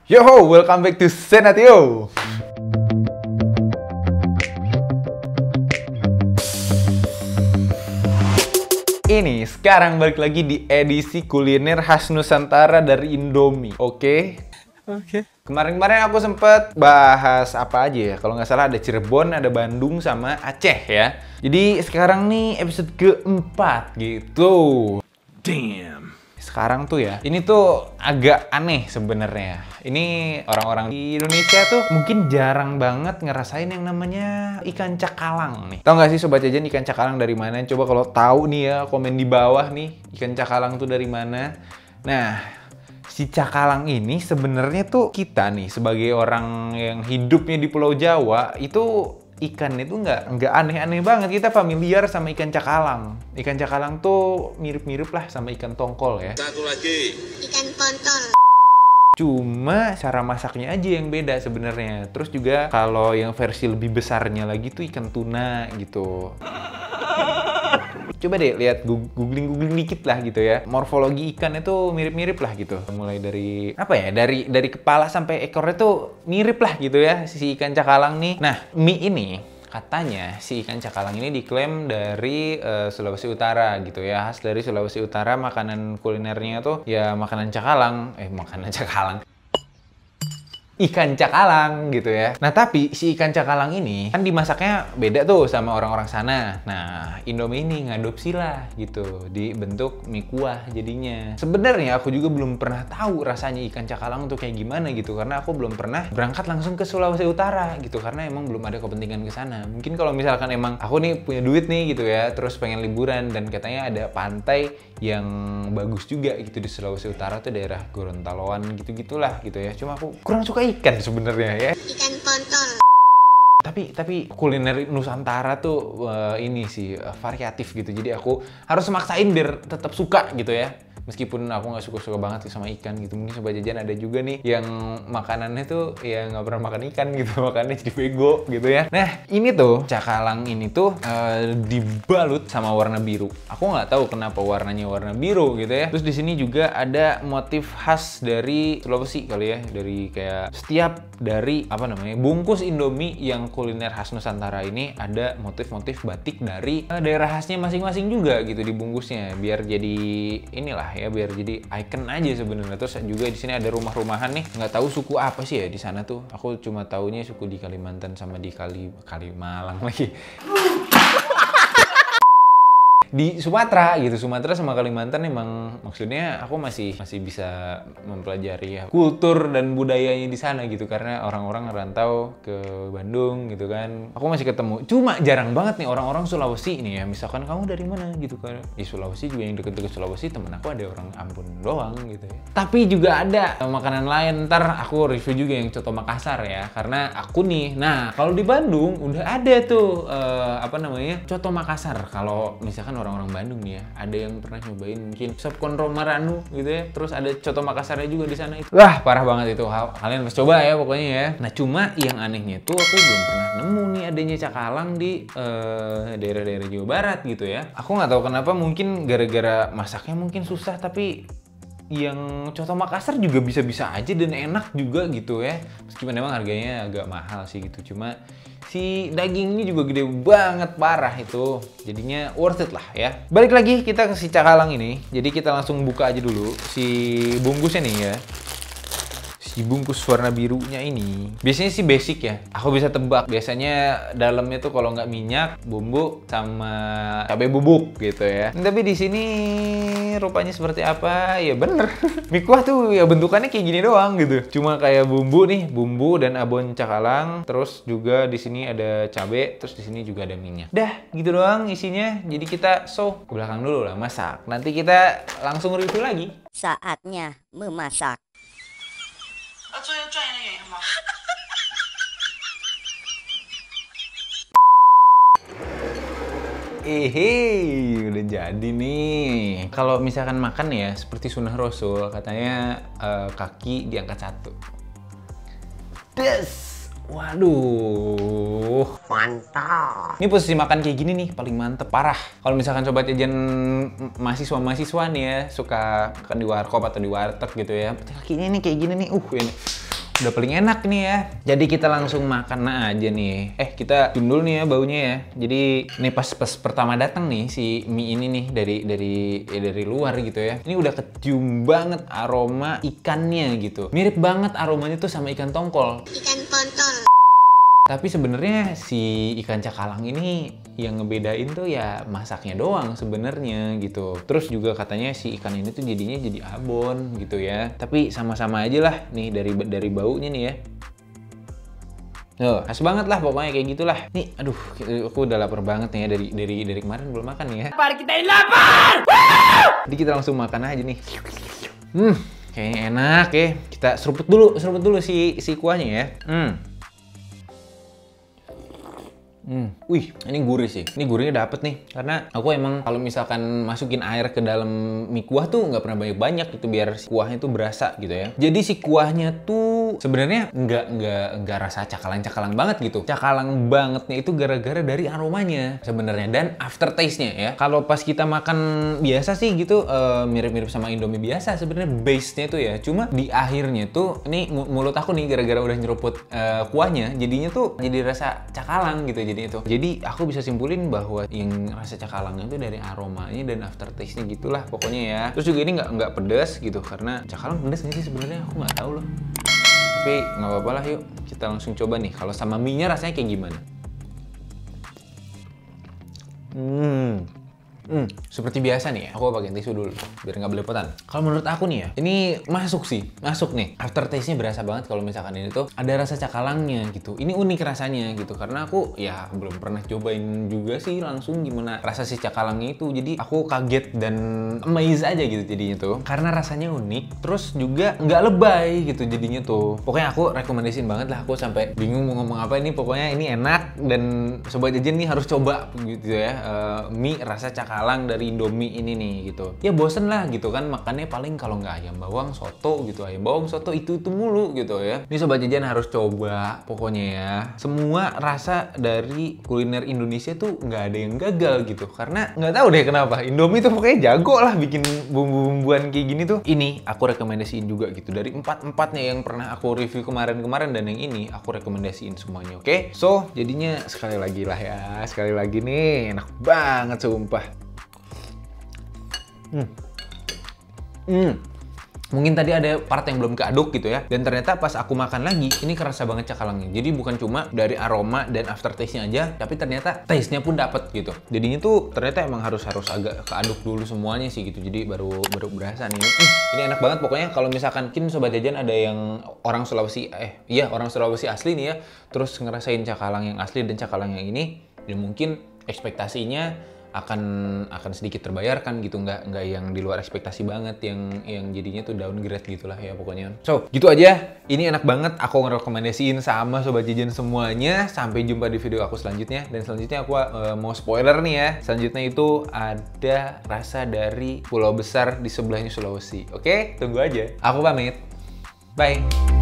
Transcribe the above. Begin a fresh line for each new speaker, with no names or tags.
Yo, welcome back to Senatio. Ini sekarang balik lagi di edisi kuliner khas Nusantara dari Indomie. Oke? Kemarin-kemarin aku sempet bahas apa aja ya? Kalau nggak salah ada Cirebon, ada Bandung, sama Aceh ya. Jadi sekarang nih episode keempat gitu. Damn. Sekarang tuh ya, ini tuh agak aneh sebenarnya. Ini orang-orang di Indonesia tuh mungkin jarang banget ngerasain yang namanya ikan cakalang nih. Tahu nggak sih Sobat Jajan ikan cakalang dari mana? Coba kalau tahu nih ya, komen di bawah nih ikan cakalang tuh dari mana. Nah, si cakalang ini sebenarnya tuh kita nih sebagai orang yang hidupnya di Pulau Jawa itu ikan itu nggak aneh-aneh banget. Kita familiar sama ikan cakalang. Ikan cakalang tuh mirip-mirip lah sama ikan tongkol ya.
Satu lagi. Ikan kontol.
Cuma cara masaknya aja yang beda sebenarnya. Terus juga kalau yang versi lebih besarnya lagi tuh ikan tuna gitu. Coba deh lihat googling dikit lah gitu ya. Morfologi ikan itu mirip-mirip lah gitu. Mulai dari apa ya? Dari kepala sampai ekornya tuh mirip lah gitu ya si ikan cakalang nih. Nah, mie ini katanya si ikan cakalang ini diklaim dari Sulawesi Utara gitu ya. Khas dari Sulawesi Utara, makanan kulinernya tuh ya makanan cakalang. Makanan cakalang. Ikan cakalang gitu ya. Nah tapi si ikan cakalang ini kan dimasaknya beda tuh sama orang-orang sana. Nah Indomie ini ngadopsi lah gitu, dibentuk mie kuah jadinya. Sebenarnya aku juga belum pernah tahu rasanya ikan cakalang tuh kayak gimana gitu, karena aku belum pernah berangkat langsung ke Sulawesi Utara gitu, karena emang belum ada kepentingan ke sana. Mungkin kalau misalkan emang aku nih punya duit nih gitu ya, terus pengen liburan dan katanya ada pantai yang bagus juga gitu di Sulawesi Utara tuh daerah Gorontaloan gitu-gitulah gitu ya. Cuma aku kurang suka ikan sebenarnya ya.
Ikan kontol.
Tapi kuliner Nusantara tuh ini sih variatif gitu. Jadi aku harus maksain biar tetap suka gitu ya. Meskipun aku nggak suka-suka banget sama ikan gitu. Mungkin Sobat Jajan ada juga nih yang makanannya tuh ya nggak pernah makan ikan gitu. Makannya jadi bego gitu ya. Nah ini tuh cakalang ini tuh dibalut sama warna biru. Aku nggak tahu kenapa warnanya warna biru gitu ya. Terus di sini juga ada motif khas dari Sulawesi kali ya. Dari kayak setiap dari apa namanya bungkus Indomie yang kuliner khas Nusantara ini ada motif-motif batik dari daerah khasnya masing-masing juga gitu di bungkusnya. Biar jadi inilah ya, biar jadi icon aja sebenarnya. Terus juga di sini ada rumah-rumahan nih, nggak tahu suku apa sih ya di sana tuh. Aku cuma taunya suku di Kalimantan sama di Kalimalang lagi. Di Sumatera gitu, Sumatera sama Kalimantan emang maksudnya aku masih bisa mempelajari ya kultur dan budayanya di sana gitu, karena orang-orang ngerantau ke Bandung gitu kan. Aku masih ketemu, cuma jarang banget nih orang-orang Sulawesi ini ya. Misalkan kamu dari mana gitu kan, di Sulawesi juga yang deket-deket Sulawesi temen aku ada orang Ambon doang gitu ya. Tapi juga ada makanan lain, ntar aku review juga yang coto Makassar ya, karena aku nih, nah kalau di Bandung udah ada tuh apa namanya coto Makassar. Kalau misalkan orang-orang Bandung nih ya, ada yang pernah nyobain mungkin sop konro maranu gitu ya, terus ada coto Makassarnya juga di sana itu. Wah parah banget itu, kalian harus coba ya pokoknya ya. Nah cuma yang anehnya itu aku belum pernah nemu nih adanya cakalang di daerah-daerah Jawa Barat gitu ya. Aku nggak tahu kenapa, mungkin gara-gara masaknya mungkin susah, tapi yang coto Makassar juga bisa-bisa aja dan enak juga gitu ya. Meskipun memang harganya agak mahal sih gitu, cuma si dagingnya juga gede banget, parah itu. Jadinya worth it lah ya. Balik lagi kita ke si cakalang ini. Jadi kita langsung buka aja dulu si bungkusnya nih ya. Si bungkus warna birunya ini biasanya sih basic ya. Aku bisa tebak biasanya dalamnya tuh kalau nggak minyak, bumbu sama cabai bubuk gitu ya. Tapi di sini rupanya seperti apa? Ya bener. Mie kuah tuh ya bentukannya kayak gini doang gitu. Cuma kayak bumbu nih, bumbu dan abon cakalang. Terus juga di sini ada cabai, terus di sini juga ada minyak. Dah, gitu doang isinya. Jadi kita ke belakang dulu lah masak. Nanti kita langsung review lagi.
Saatnya memasak.
Udah jadi nih. Kalau misalkan makan ya seperti sunnah Rasul, katanya kaki diangkat satu. Des. Waduh, mantap. Ini posisi makan kayak gini nih paling mantep, parah. Kalau misalkan Sobat Jajan mahasiswa nih ya, suka makan di warkop atau di warteg gitu ya, kakinya nih kayak gini nih, ini Udah paling enak nih ya. Jadi kita langsung makan aja nih. Kita cium dulu nih ya baunya ya. Jadi ini pas pertama datang nih si mie ini nih dari luar gitu ya. Ini udah kecium banget aroma ikannya gitu. Mirip banget aromanya tuh sama ikan tongkol.
Ikan pontol.
Tapi sebenarnya si ikan cakalang ini yang ngebedain tuh ya masaknya doang sebenarnya gitu. Terus juga katanya si ikan ini tuh jadinya jadi abon gitu ya. Tapi sama-sama aja lah nih dari baunya nih ya. Tuh, khas banget lah pokoknya kayak gitulah. Nih, aduh, aku udah lapar banget nih ya dari kemarin belum makan nih ya. Lapar, kita ini lapar. Jadi kita langsung makan aja nih. Kayaknya enak ya. Kita seruput dulu si kuahnya ya. Wih, ini gurih sih. Ini gurihnya dapet nih. Karena aku emang kalau misalkan masukin air ke dalam mie kuah tuh nggak pernah banyak-banyak gitu biar si kuahnya tuh berasa gitu ya. Jadi si kuahnya tuh sebenarnya nggak rasa cakalang-cakalang banget gitu. Cakalang bangetnya itu gara-gara dari aromanya sebenarnya dan aftertaste-nya ya. Kalau pas kita makan biasa sih gitu mirip-mirip sama Indomie biasa sebenarnya base-nya tuh ya. Cuma di akhirnya tuh ini mulut aku nih gara-gara udah nyeruput kuahnya jadinya tuh jadi rasa cakalang gitu. Jadi aku bisa simpulin bahwa yang rasa cakalangnya itu dari aromanya dan aftertaste-nya gitulah pokoknya ya. Terus juga ini nggak pedas gitu karena cakalang pedas nggak sih sebenarnya aku nggak tahu loh. Tapi nggak apa-apa lah, yuk kita langsung coba nih kalau sama mie-nya rasanya kayak gimana. Seperti biasa nih ya, aku pakai tisu dulu biar nggak belepotan. Kalau menurut aku nih ya, ini masuk nih. Aftertaste-nya berasa banget kalau misalkan ini tuh ada rasa cakalangnya gitu. Ini unik rasanya gitu karena aku ya belum pernah cobain juga sih langsung gimana rasa si cakalangnya itu. Jadi aku kaget dan amazed aja gitu jadinya tuh karena rasanya unik. Terus juga nggak lebay gitu jadinya tuh. Pokoknya aku rekomendasiin banget lah. Aku sampai bingung mau ngomong apa ini. Pokoknya ini enak dan sobat jajan nih harus coba gitu ya. Mie rasa cakalang dari Indomie ini nih gitu. Ya bosen lah gitu kan makannya paling kalau nggak ayam bawang soto gitu. Ayam bawang soto itu mulu gitu ya. Ini sobat jajan harus coba pokoknya ya. Semua rasa dari kuliner Indonesia tuh nggak ada yang gagal gitu. Karena nggak tahu deh kenapa Indomie tuh pokoknya jago lah bikin bumbu-bumbuan kayak gini tuh. Ini aku rekomendasiin juga gitu. Dari empatnya yang pernah aku review kemarin dan yang ini aku rekomendasiin semuanya. Oke? So jadinya sekali lagi lah ya. Sekali lagi nih enak banget sumpah. Mungkin tadi ada part yang belum keaduk gitu ya. Dan ternyata pas aku makan lagi, ini kerasa banget cakalangnya. Jadi bukan cuma dari aroma dan aftertaste-nya aja, tapi ternyata taste-nya pun dapet gitu. Jadinya tuh ternyata emang harus agak keaduk dulu semuanya sih gitu. Jadi baru berasa nih. Ini enak banget pokoknya kalau misalkan mungkin sobat jajan ada yang orang Sulawesi asli nih ya, terus ngerasain cakalang yang asli dan cakalang yang ini, ya mungkin ekspektasinya akan sedikit terbayarkan gitu, nggak yang di luar ekspektasi banget yang jadinya tuh downgrade gitulah ya pokoknya. So gitu aja, ini enak banget, aku ngerekomendasiin sama sobat jajan semuanya. Sampai jumpa di video aku selanjutnya, dan selanjutnya aku mau spoiler nih ya, selanjutnya itu ada rasa dari pulau besar di sebelahnya Sulawesi. Oke, tunggu aja, aku pamit, bye.